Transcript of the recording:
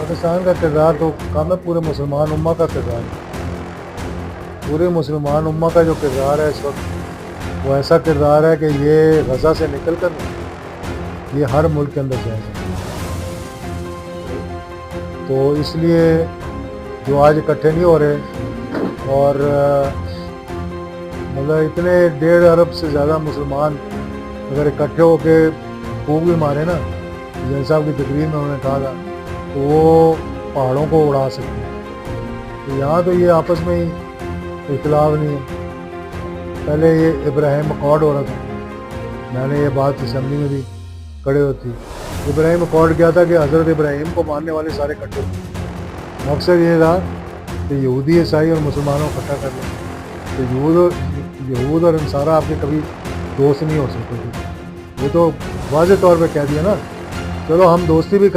پاکستان کا کردار تو کم ہے، پورے مسلمان امہ کا کردار ہے۔ پورے مسلمان امہ کا جو کردار ہے اس وقت، وہ ایسا کردار ہے کہ یہ غزہ سے نکل کر یہ ہر ملک کے اندر جائے گا۔ تو اس لیے جو آج اکٹھے نہیں ہو رہے، اور مطلب اتنے 1.5 ارب سے زیادہ مسلمان اگر اکٹھے ہو کے پھونک بھی مارے نا، زین صاحب کی تقریر میں انہوں نے کہا تھا، تو وہ پہاڑوں کو اڑا سکتے ہیں۔ تو یہاں تو یہ آپس میں ہی اختلاف نہیں ہے۔ پہلے یہ ابراہیم اکارڈ ہو رہا تھا، میں نے یہ بات اسمبلی میں بھی کھڑے ہوتی، ابراہیم اکارڈ کیا تھا کہ حضرت ابراہیم کو ماننے والے سارے اکٹھے ہوتے، مقصد یہ تھا کہ یہودی عیسائی اور مسلمانوں کو اکٹھا کر لیں۔ تو یہود اور نصارہ آپ کے کبھی دوست نہیں ہو سکتے تھے، یہ تو واضح طور پہ کہہ دیا نا۔ چلو ہم دوستی بھی